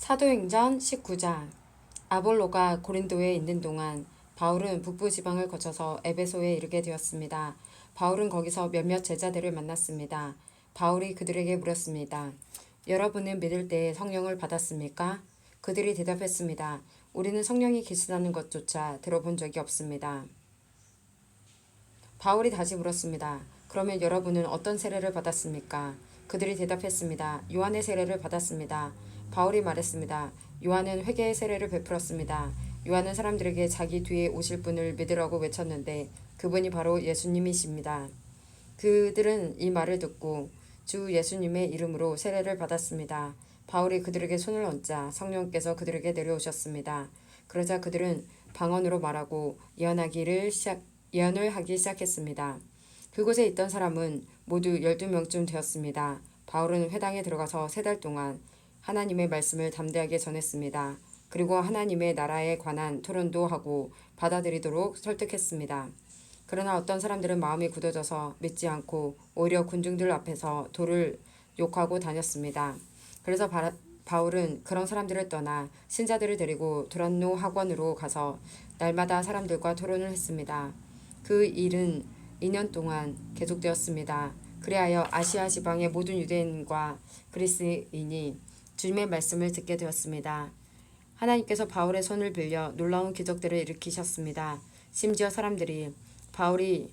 사도행전 19장. 아볼로가 고린도에 있는 동안 바울은 북부 지방을 거쳐서 에베소에 이르게 되었습니다. 바울은 거기서 몇몇 제자들을 만났습니다. 바울이 그들에게 물었습니다. 여러분은 믿을 때 성령을 받았습니까? 그들이 대답했습니다. 우리는 성령이 계시다는 것조차 들어본 적이 없습니다. 바울이 다시 물었습니다. 그러면 여러분은 어떤 세례를 받았습니까? 그들이 대답했습니다. 요한의 세례를 받았습니다. 바울이 말했습니다. 요한은 회개의 세례를 베풀었습니다. 요한은 사람들에게 자기 뒤에 오실 분을 믿으라고 외쳤는데 그분이 바로 예수님이십니다. 그들은 이 말을 듣고 주 예수님의 이름으로 세례를 받았습니다. 바울이 그들에게 손을 얹자 성령께서 그들에게 내려오셨습니다. 그러자 그들은 방언으로 말하고 예언을 하기 시작했습니다. 그곳에 있던 사람은 모두 12명쯤 되었습니다. 바울은 회당에 들어가서 3달 동안 하나님의 말씀을 담대하게 전했습니다. 그리고 하나님의 나라에 관한 토론도 하고 받아들이도록 설득했습니다. 그러나 어떤 사람들은 마음이 굳어져서 믿지 않고 오히려 군중들 앞에서 도를 욕하고 다녔습니다. 그래서 바울은 그런 사람들을 떠나 신자들을 데리고 두란노 학원으로 가서 날마다 사람들과 토론을 했습니다. 그 일은 2년 동안 계속되었습니다. 그리하여 아시아 지방의 모든 유대인과 그리스인이 주님의 말씀을 듣게 되었습니다. 하나님께서 바울의 손을 빌려 놀라운 기적들을 일으키셨습니다. 심지어 사람들이 바울이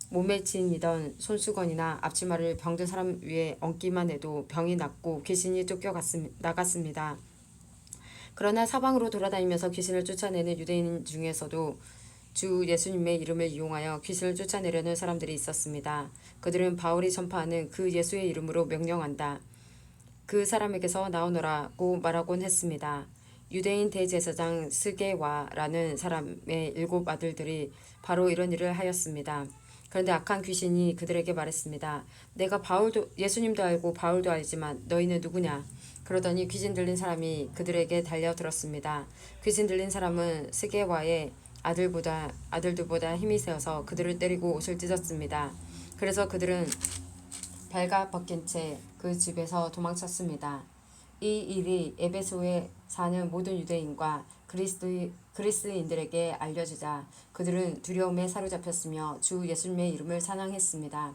몸에 지니던 손수건이나 앞치마를 병든 사람 위에 얹기만 해도 병이 낫고 귀신이 나갔습니다. 그러나 사방으로 돌아다니면서 귀신을 쫓아내는 유대인 중에서도 주 예수님의 이름을 이용하여 귀신을 쫓아내려는 사람들이 있었습니다. 그들은 바울이 전파하는 그 예수의 이름으로 명령한다. 그 사람에게서 나오너라고 말하곤 했습니다. 유대인 대제사장 스게와라는 사람의 7 아들들이 바로 이런 일을 하였습니다. 그런데 악한 귀신이 그들에게 말했습니다. 내가 예수님도 알고 바울도 알지만 너희는 누구냐? 그러더니 귀신 들린 사람이 그들에게 달려들었습니다. 귀신 들린 사람은 스게와의 아들들보다 힘이 세어서 그들을 때리고 옷을 찢었습니다. 그래서 그들은 발가 벗긴 채 그 집에서 도망쳤습니다. 이 일이 에베소에 사는 모든 유대인과 그리스인들에게 알려지자 그들은 두려움에 사로잡혔으며 주 예수님의 이름을 찬양했습니다.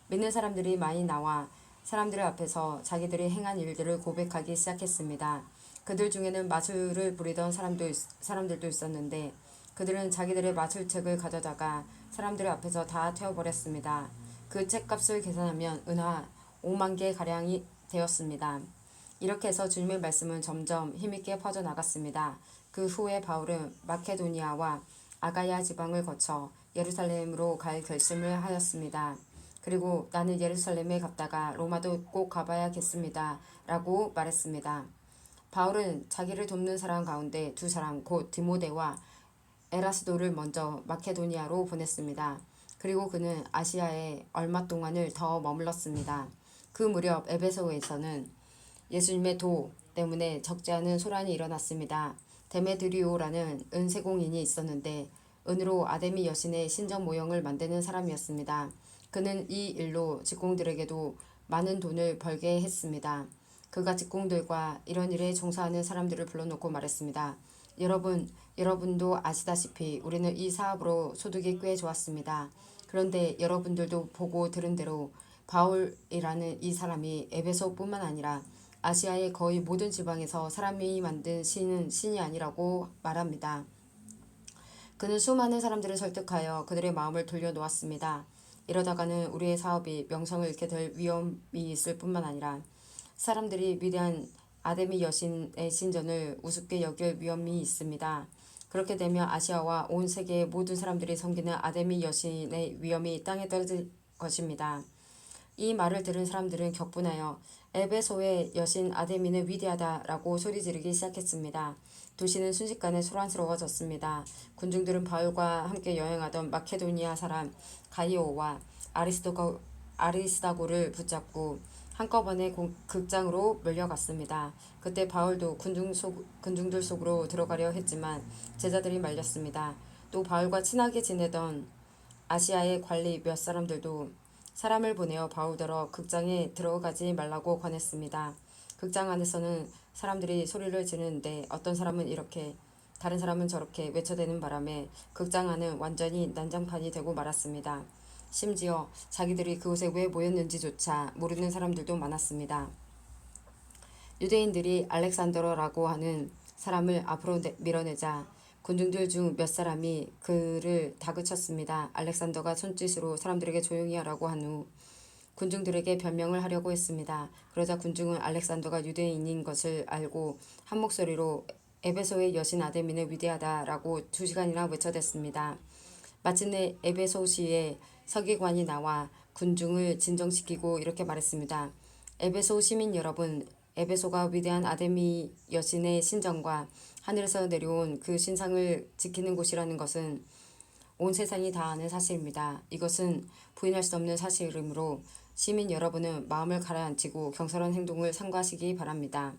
믿는 사람들이 많이 나와 사람들 앞에서 자기들이 행한 일들을 고백하기 시작했습니다. 그들 중에는 마술을 부리던 사람들도 있었는데 그들은 자기들의 마술책을 가져다가 사람들 앞에서 다 태워버렸습니다. 그 책값을 계산하면 은하 5만 개 가량이 되었습니다. 이렇게 해서 주님의 말씀은 점점 힘있게 퍼져나갔습니다. 그 후에 바울은 마케도니아와 아가야 지방을 거쳐 예루살렘으로 갈 결심을 하였습니다. 그리고 나는 예루살렘에 갔다가 로마도 꼭 가봐야겠습니다. 라고 말했습니다. 바울은 자기를 돕는 사람 가운데 2사람 곧 디모데와 에라스도를 먼저 마케도니아로 보냈습니다. 그리고 그는 아시아에 얼마 동안을 더 머물렀습니다. 그 무렵 에베소에서는 예수님의 도 때문에 적지 않은 소란이 일어났습니다. 데메드리오라는 은세공인이 있었는데 은으로 아데미 여신의 신전 모형을 만드는 사람이었습니다. 그는 이 일로 직공들에게도 많은 돈을 벌게 했습니다. 그가 직공들과 이런 일에 종사하는 사람들을 불러놓고 말했습니다. 여러분도 아시다시피 우리는 이 사업으로 소득이 꽤 좋았습니다. 그런데 여러분들도 보고 들은 대로 바울이라는 이 사람이 에베소뿐만 아니라 아시아의 거의 모든 지방에서 사람이 만든 신은 신이 아니라고 말합니다. 그는 수많은 사람들을 설득하여 그들의 마음을 돌려놓았습니다. 이러다가는 우리의 사업이 명성을 잃게 될 위험이 있을 뿐만 아니라 사람들이 위대한 아데미 여신의 신전을 우습게 여길 위험이 있습니다. 그렇게 되면 아시아와 온 세계의 모든 사람들이 섬기는 아데미 여신의 위험이 땅에 떨어질 것입니다. 이 말을 들은 사람들은 격분하여 에베소의 여신 아데미는 위대하다라고 소리지르기 시작했습니다. 도시는 순식간에 소란스러워졌습니다. 군중들은 바울과 함께 여행하던 마케도니아 사람 가이오와 아리스다고를 붙잡고 한꺼번에 극장으로 몰려갔습니다. 그때 바울도 군중들 속으로 들어가려 했지만 제자들이 말렸습니다. 또 바울과 친하게 지내던 아시아의 관리 몇 사람들도 사람을 보내어 바울더러 극장에 들어가지 말라고 권했습니다. 극장 안에서는 사람들이 소리를 지르는데 어떤 사람은 이렇게 다른 사람은 저렇게 외쳐대는 바람에 극장 안은 완전히 난장판이 되고 말았습니다. 심지어 자기들이 그곳에 왜 모였는지조차 모르는 사람들도 많았습니다. 유대인들이 알렉산더라고 하는 사람을 앞으로 밀어내자 군중들 중 몇 사람이 그를 다그쳤습니다. 알렉산더가 손짓으로 사람들에게 조용히 하라고 한 후 군중들에게 변명을 하려고 했습니다. 그러자 군중은 알렉산더가 유대인인 것을 알고 한 목소리로 에베소의 여신 아데미는 위대하다라고 2시간이나 외쳐댔습니다. 마침내 에베소시의 서기관이 나와 군중을 진정시키고 이렇게 말했습니다. 에베소 시민 여러분, 에베소가 위대한 아데미 여신의 신전과 하늘에서 내려온 그 신상을 지키는 곳이라는 것은 온 세상이 다 아는 사실입니다. 이것은 부인할 수 없는 사실이므로 시민 여러분은 마음을 가라앉히고 경솔한 행동을 삼가하시기 바랍니다.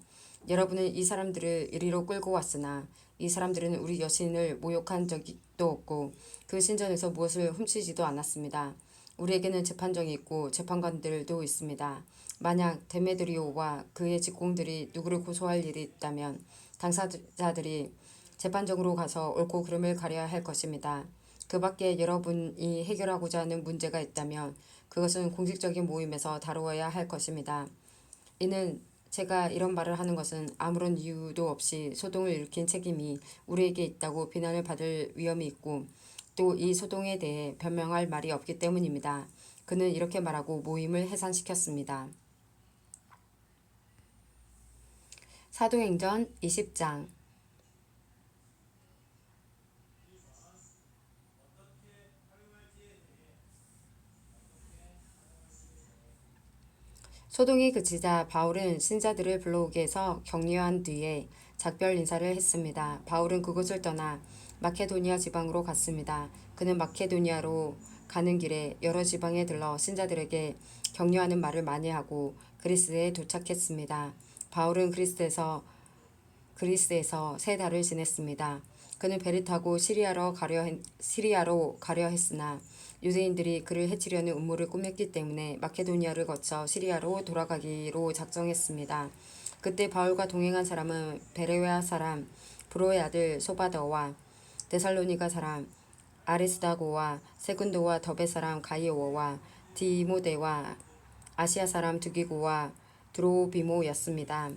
여러분은 이 사람들을 이리로 끌고 왔으나 이 사람들은 우리 여신을 모욕한 적도 없고 그 신전에서 무엇을 훔치지도 않았습니다. 우리에게는 재판정이 있고 재판관들도 있습니다. 만약 데메드리오와 그의 직공들이 누구를 고소할 일이 있다면 당사자들이 재판정으로 가서 옳고 그름을 가려야 할 것입니다. 그 밖에 여러분이 해결하고자 하는 문제가 있다면 그것은 공식적인 모임에서 다루어야 할 것입니다. 이는 제가 이런 말을 하는 것은 아무런 이유도 없이 소동을 일으킨 책임이 우리에게 있다고 비난을 받을 위험이 있고 또 이 소동에 대해 변명할 말이 없기 때문입니다. 그는 이렇게 말하고 모임을 해산시켰습니다. 사도행전 20장. 소동이 그치자 바울은 신자들을 불러오게 해서 격려한 뒤에 작별 인사를 했습니다. 바울은 그곳을 떠나 마케도니아 지방으로 갔습니다. 그는 마케도니아로 가는 길에 여러 지방에 들러 신자들에게 격려하는 말을 많이 하고 그리스에 도착했습니다. 바울은 그리스에서 3달을 지냈습니다. 그는 배를 타고 시리아로 가려 했으나 유대인들이 그를 해치려는 음모를 꾸몄기 때문에 마케도니아를 거쳐 시리아로 돌아가기로 작정했습니다. 그때 바울과 동행한 사람은 베레아 사람 브로의 아들 소바더와 데살로니가 사람 아리스다고와 세군도와 더베 사람 가이오와 디모데와 아시아 사람 두기고와 드로비모였습니다.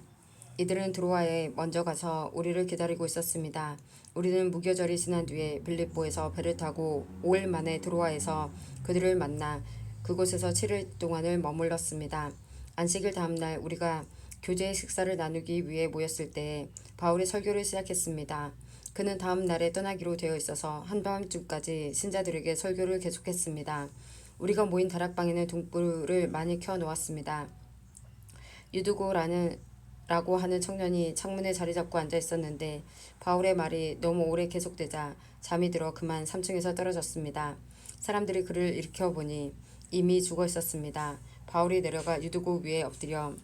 이들은 드로아에 먼저 가서 우리를 기다리고 있었습니다. 우리는 무교절이 지난 뒤에 빌립보에서 배를 타고 5일 만에 드로아에서 그들을 만나 그곳에서 7일 동안을 머물렀습니다. 안식일 다음날 우리가 교제의 식사를 나누기 위해 모였을 때 바울이 설교를 시작했습니다. 그는 다음 날에 떠나기로 되어 있어서 한밤중까지 신자들에게 설교를 계속했습니다. 우리가 모인 다락방에는 등불을 많이 켜놓았습니다. 라고 하는 청년이 창문에 자리 잡고 앉아 있었는데 바울의 말이 너무 오래 계속되자 잠이 들어 그만 3층에서 떨어졌습니다. 사람들이 그를 일으켜 보니 이미 죽어 있었습니다. 바울이 내려가 유두고 위에 엎드려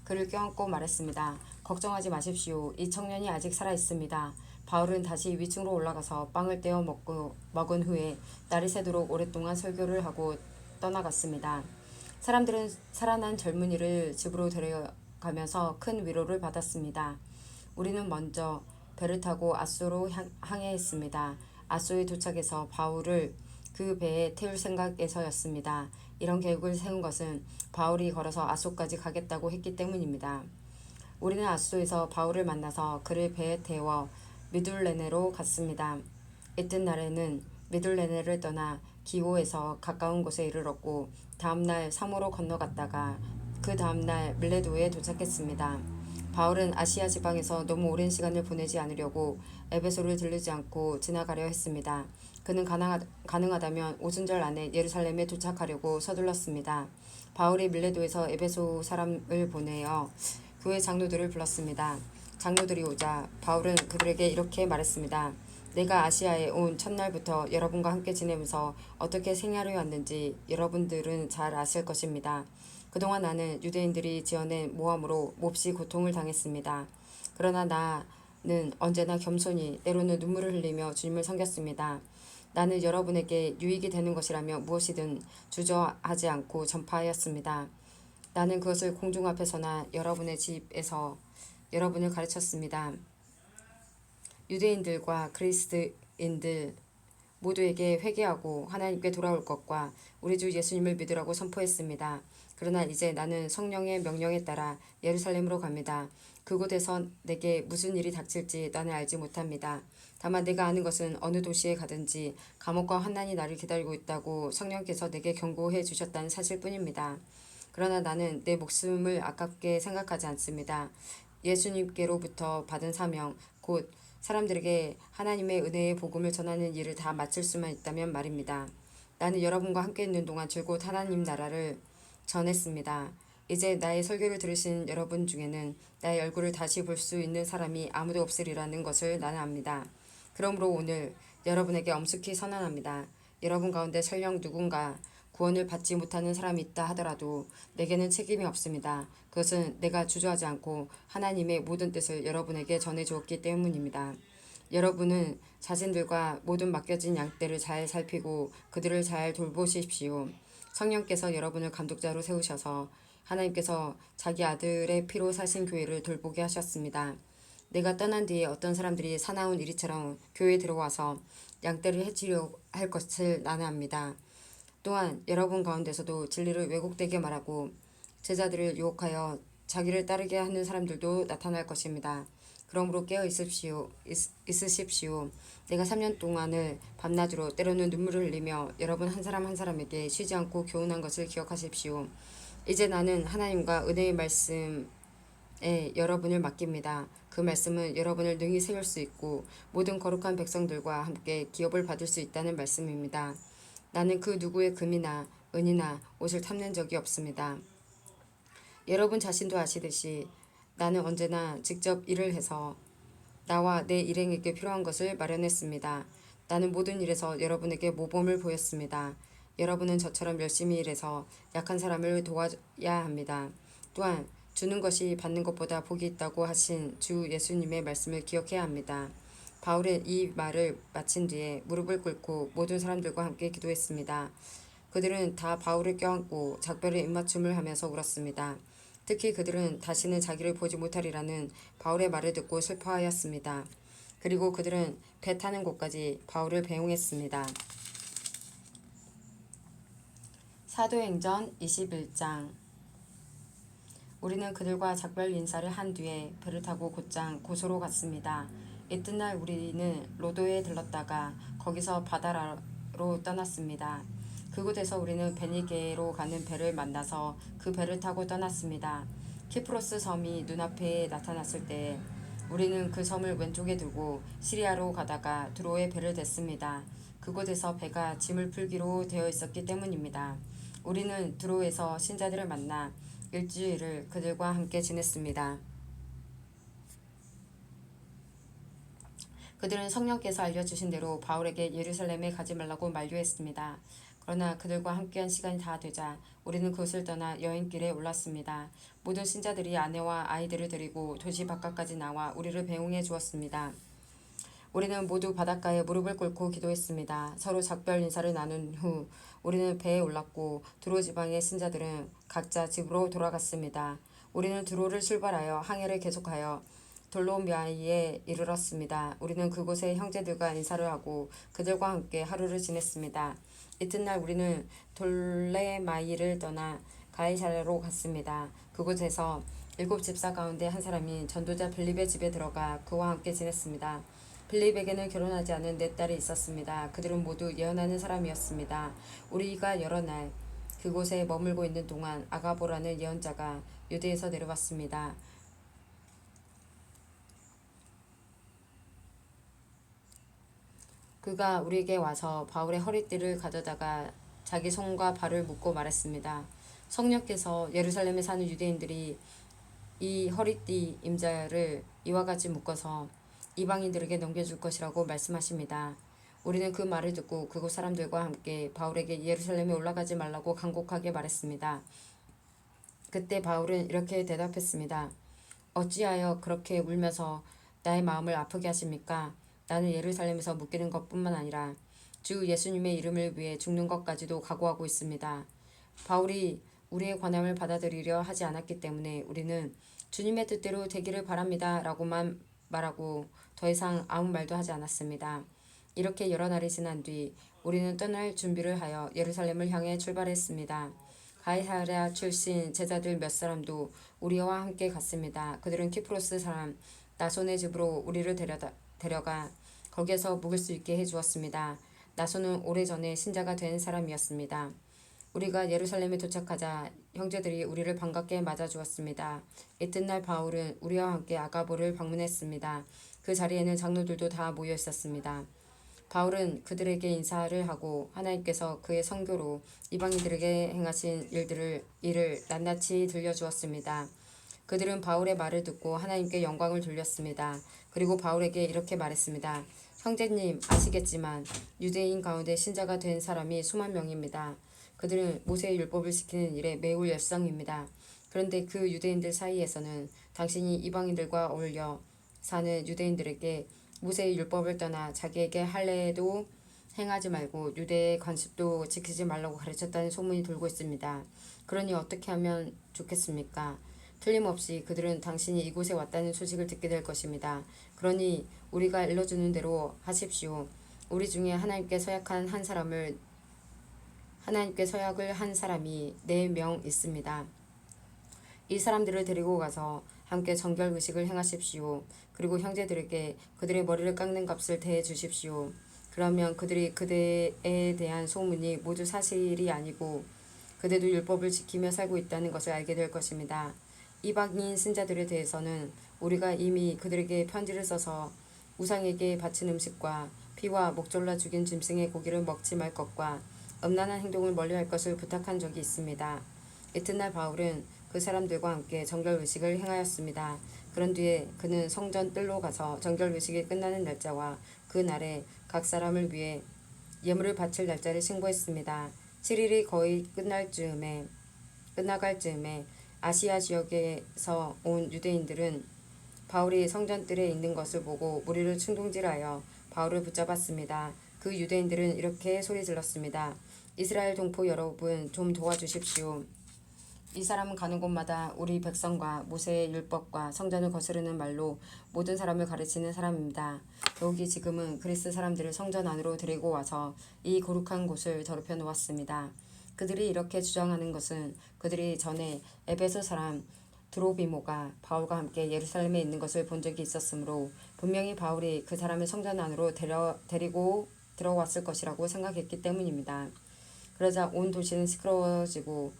그를 껴안고 말했습니다. 걱정하지 마십시오. 이 청년이 아직 살아 있습니다. 바울은 다시 위층으로 올라가서 빵을 떼어 먹은 후에 날이 새도록 오랫동안 설교를 하고 떠나갔습니다. 사람들은 살아난 젊은이를 집으로 데려가면서 큰 위로를 받았습니다. 우리는 먼저 배를 타고 아소로 항해했습니다. 아소에 도착해서 바울을 그 배에 태울 생각에서였습니다. 이런 계획을 세운 것은 바울이 걸어서 아소까지 가겠다고 했기 때문입니다. 우리는 아소에서 바울을 만나서 그를 배에 태워 미둘레네로 갔습니다. 이튿날에는 미둘레네를 떠나 기오에서 가까운 곳에 이르렀고 다음날 사모로 건너갔다가 그 다음날 밀레도에 도착했습니다. 바울은 아시아 지방에서 너무 오랜 시간을 보내지 않으려고 에베소를 들르지 않고 지나가려 했습니다. 그는 가능하다면 오순절 안에 예루살렘에 도착하려고 서둘렀습니다. 바울이 밀레도에서 에베소 사람을 보내어 교회 장로들을 불렀습니다. 장로들이 오자 바울은 그들에게 이렇게 말했습니다. 내가 아시아에 온 첫날부터 여러분과 함께 지내면서 어떻게 생활해 왔는지 여러분들은 잘 아실 것입니다. 그동안 나는 유대인들이 지어낸 모함으로 몹시 고통을 당했습니다. 그러나 나는 언제나 겸손히 때로는 눈물을 흘리며 주님을 섬겼습니다. 나는 여러분에게 유익이 되는 것이라며 무엇이든 주저하지 않고 전파하였습니다. 나는 그것을 공중 앞에서나 여러분의 집에서 여러분을 가르쳤습니다. 유대인들과 그리스도인들 모두에게 회개하고 하나님께 돌아올 것과 우리 주 예수님을 믿으라고 선포했습니다. 그러나 이제 나는 성령의 명령에 따라 예루살렘으로 갑니다. 그곳에서 내게 무슨 일이 닥칠지 나는 알지 못합니다. 다만 내가 아는 것은 어느 도시에 가든지 감옥과 환난이 나를 기다리고 있다고 성령께서 내게 경고해 주셨다는 사실뿐입니다. 그러나 나는 내 목숨을 아깝게 생각하지 않습니다. 예수님께로부터 받은 사명, 곧 사람들에게 하나님의 은혜의 복음을 전하는 일을 다 마칠 수만 있다면 말입니다. 나는 여러분과 함께 있는 동안 줄곧 하나님 나라를 전했습니다. 이제 나의 설교를 들으신 여러분 중에는 나의 얼굴을 다시 볼 수 있는 사람이 아무도 없으리라는 것을 나는 압니다. 그러므로 오늘 여러분에게 엄숙히 선언합니다. 여러분 가운데 설령 누군가 구원을 받지 못하는 사람이 있다 하더라도 내게는 책임이 없습니다. 그것은 내가 주저하지 않고 하나님의 모든 뜻을 여러분에게 전해주었기 때문입니다. 여러분은 자신들과 모든 맡겨진 양떼를 잘 살피고 그들을 잘 돌보십시오. 성령께서 여러분을 감독자로 세우셔서 하나님께서 자기 아들의 피로 사신 교회를 돌보게 하셨습니다. 내가 떠난 뒤에 어떤 사람들이 사나운 이리처럼 교회에 들어와서 양떼를 해치려 할 것을 나는 압니다. 또한 여러분 가운데서도 진리를 왜곡되게 말하고 제자들을 유혹하여 자기를 따르게 하는 사람들도 나타날 것입니다. 그러므로 깨어 있으십시오. 내가 3년 동안을 밤낮으로 때로는 눈물을 흘리며 여러분 한 사람 한 사람에게 쉬지 않고 교훈한 것을 기억하십시오. 이제 나는 하나님과 은혜의 말씀에 여러분을 맡깁니다. 그 말씀은 여러분을 능히 세울 수 있고 모든 거룩한 백성들과 함께 기업을 받을 수 있다는 말씀입니다. 나는 그 누구의 금이나 은이나 옷을 탐낸 적이 없습니다. 여러분 자신도 아시듯이 나는 언제나 직접 일을 해서 나와 내 일행에게 필요한 것을 마련했습니다. 나는 모든 일에서 여러분에게 모범을 보였습니다. 여러분은 저처럼 열심히 일해서 약한 사람을 도와야 합니다. 또한 주는 것이 받는 것보다 복이 있다고 하신 주 예수님의 말씀을 기억해야 합니다. 바울은 이 말을 마친 뒤에 무릎을 꿇고 모든 사람들과 함께 기도했습니다. 그들은 다 바울을 껴안고 작별의 입맞춤을 하면서 울었습니다. 특히 그들은 다시는 자기를 보지 못하리라는 바울의 말을 듣고 슬퍼하였습니다. 그리고 그들은 배 타는 곳까지 바울을 배웅했습니다. 사도행전 21장. 우리는 그들과 작별 인사를 한 뒤에 배를 타고 곧장 고소로 갔습니다. 이튿날 우리는 로도에 들렀다가 거기서 바다라로 떠났습니다. 그곳에서 우리는 베니게로 가는 배를 만나서 그 배를 타고 떠났습니다. 키프로스 섬이 눈앞에 나타났을 때 우리는 그 섬을 왼쪽에 두고 시리아로 가다가 두로에 배를 댔습니다. 그곳에서 배가 짐을 풀기로 되어 있었기 때문입니다. 우리는 두로에서 신자들을 만나 일주일을 그들과 함께 지냈습니다. 그들은 성령께서 알려주신 대로 바울에게 예루살렘에 가지 말라고 만류했습니다. 그러나 그들과 함께한 시간이 다 되자 우리는 그것을 떠나 여행길에 올랐습니다. 모든 신자들이 아내와 아이들을 데리고 도시 바깥까지 나와 우리를 배웅해 주었습니다. 우리는 모두 바닷가에 무릎을 꿇고 기도했습니다. 서로 작별 인사를 나눈 후 우리는 배에 올랐고 두로 지방의 신자들은 각자 집으로 돌아갔습니다. 우리는 두로를 출발하여 항해를 계속하여 돌로미아에 이르렀습니다. 우리는 그곳의 형제들과 인사를 하고 그들과 함께 하루를 지냈습니다. 이튿날 우리는 돌레마이를 떠나 가이사랴로 갔습니다. 그곳에서 7 집사 가운데 한 사람인 전도자 빌립의 집에 들어가 그와 함께 지냈습니다. 빌립에게는 결혼하지 않은 4딸이 있었습니다. 그들은 모두 예언하는 사람이었습니다. 우리가 여러 날 그곳에 머물고 있는 동안 아가보라는 예언자가 유대에서 내려왔습니다. 그가 우리에게 와서 바울의 허리띠를 가져다가 자기 손과 발을 묶고 말했습니다. 성령께서 예루살렘에 사는 유대인들이 이 허리띠 임자를 이와 같이 묶어서 이방인들에게 넘겨줄 것이라고 말씀하십니다. 우리는 그 말을 듣고 그곳 사람들과 함께 바울에게 예루살렘에 올라가지 말라고 간곡하게 말했습니다. 그때 바울은 이렇게 대답했습니다. 어찌하여 그렇게 울면서 나의 마음을 아프게 하십니까? 나는 예루살렘에서 묶이는 것뿐만 아니라 주 예수님의 이름을 위해 죽는 것까지도 각오하고 있습니다. 바울이 우리의 권함을 받아들이려 하지 않았기 때문에 우리는 주님의 뜻대로 되기를 바랍니다 라고만 말하고 더 이상 아무 말도 하지 않았습니다. 이렇게 여러 날이 지난 뒤 우리는 떠날 준비를 하여 예루살렘을 향해 출발했습니다. 가이사랴 출신 제자들 몇 사람도 우리와 함께 갔습니다. 그들은 키프로스 사람 나손의 집으로 우리를 데려가 거기에서 묵을 수 있게 해주었습니다. 나손은 오래전에 신자가 된 사람이었습니다. 우리가 예루살렘에 도착하자 형제들이 우리를 반갑게 맞아주었습니다. 이튿날 바울은 우리와 함께 아가보를 방문했습니다. 그 자리에는 장로들도 다 모여 있었습니다. 바울은 그들에게 인사를 하고 하나님께서 그의 선교로 이방인들에게 행하신 일을 낱낱이 들려주었습니다. 그들은 바울의 말을 듣고 하나님께 영광을 돌렸습니다. 그리고 바울에게 이렇게 말했습니다. 형제님 아시겠지만 유대인 가운데 신자가 된 사람이 수만 명입니다. 그들은 모세의 율법을 지키는 일에 매우 열성입니다. 그런데 그 유대인들 사이에서는 당신이 이방인들과 어울려 사는 유대인들에게 모세의 율법을 떠나 자기에게 할례도 행하지 말고 유대의 관습도 지키지 말라고 가르쳤다는 소문이 돌고 있습니다. 그러니 어떻게 하면 좋겠습니까? 틀림없이 그들은 당신이 이곳에 왔다는 소식을 듣게 될 것입니다. 그러니 우리가 일러주는 대로 하십시오. 우리 중에 하나님께 서약을 한 사람이 4명 있습니다. 이 사람들을 데리고 가서 함께 정결 의식을 행하십시오. 그리고 형제들에게 그들의 머리를 깎는 값을 대해 주십시오. 그러면 그들이 그대에 대한 소문이 모두 사실이 아니고 그대도 율법을 지키며 살고 있다는 것을 알게 될 것입니다. 이방인 신자들에 대해서는 우리가 이미 그들에게 편지를 써서 우상에게 바친 음식과 피와 목졸라 죽인 짐승의 고기를 먹지 말 것과 음란한 행동을 멀리할 것을 부탁한 적이 있습니다. 이튿날 바울은 그 사람들과 함께 정결 의식을 행하였습니다. 그런 뒤에 그는 성전 뜰로 가서 정결 의식이 끝나는 날짜와 그 날에 각 사람을 위해 예물을 바칠 날짜를 신고했습니다. 7일이 거의 끝나갈 즈음에 아시아 지역에서 온 유대인들은 바울이 성전 뜰에 있는 것을 보고 무리를 충동질하여 바울을 붙잡았습니다. 그 유대인들은 이렇게 소리질렀습니다. 이스라엘 동포 여러분, 좀 도와주십시오. 이 사람은 가는 곳마다 우리 백성과 모세의 율법과 성전을 거스르는 말로 모든 사람을 가르치는 사람입니다. 더욱이 지금은 그리스 사람들을 성전 안으로 데리고 와서 이 거룩한 곳을 더럽혀 놓았습니다. 그들이 이렇게 주장하는 것은 그들이 전에 에베소 사람 드로비모가 바울과 함께 예루살렘에 있는 것을 본 적이 있었으므로 분명히 바울이 그 사람을 성전 안으로 데리고 들어왔을 것이라고 생각했기 때문입니다. 그러자 온 도시는 시끄러워지고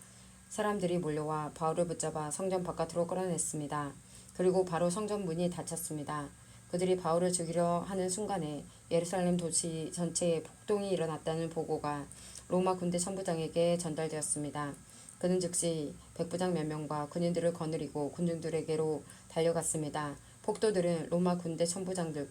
사람들이 몰려와 바울을 붙잡아 성전 바깥으로 끌어냈습니다. 그리고 바로 성전 문이 닫혔습니다. 그들이 바울을 죽이려 하는 순간에 예루살렘 도시 전체에 폭동이 일어났다는 보고가 로마 군대 천부장에게 전달되었습니다. 그는 즉시 백부장 몇 명과 군인들을 거느리고 군중들에게로 달려갔습니다. 폭도들은 로마 군대 천부장과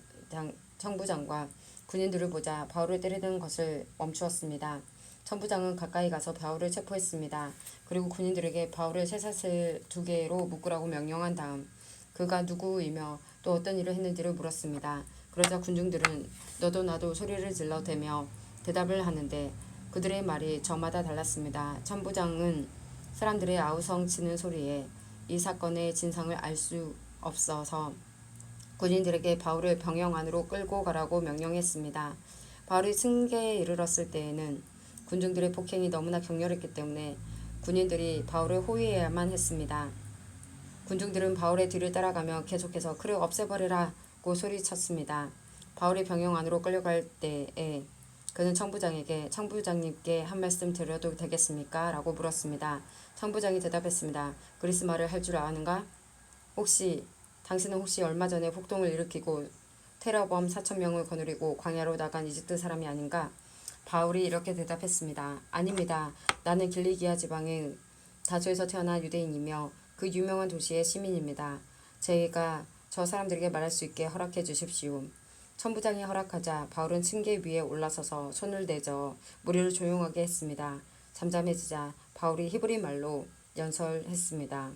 군인들을 보자 바울을 때리는 것을 멈추었습니다. 천부장은 가까이 가서 바울을 체포했습니다. 그리고 군인들에게 바울을 쇠사슬 2개로 묶으라고 명령한 다음 그가 누구이며 또 어떤 일을 했는지를 물었습니다. 그러자 군중들은 너도 나도 소리를 질러대며 대답을 하는데 그들의 말이 저마다 달랐습니다. 천부장은 사람들의 아우성치는 소리에 이 사건의 진상을 알 수 없어서 군인들에게 바울을 병영 안으로 끌고 가라고 명령했습니다. 바울이 승계에 이르렀을 때에는 군중들의 폭행이 너무나 격렬했기 때문에 군인들이 바울을 호위해야만 했습니다. 군중들은 바울의 뒤를 따라가며 계속해서 그를 없애버리라고 소리쳤습니다. 바울이 병영 안으로 끌려갈 때에 그는 청부장님께 한 말씀 드려도 되겠습니까? 라고 물었습니다. 청부장이 대답했습니다. 그리스 말을 할 줄 아는가? 당신은 혹시 얼마 전에 폭동을 일으키고 테러범 4,000명을 거느리고 광야로 나간 이집트 사람이 아닌가? 바울이 이렇게 대답했습니다. 아닙니다. 나는 길리기아 지방의 다소에서 태어난 유대인이며 그 유명한 도시의 시민입니다. 제가 저 사람들에게 말할 수 있게 허락해 주십시오. 천부장이 허락하자 바울은 층계 위에 올라서서 손을 내저 무리를 조용하게 했습니다. 잠잠해지자 바울이 히브리 말로 연설했습니다.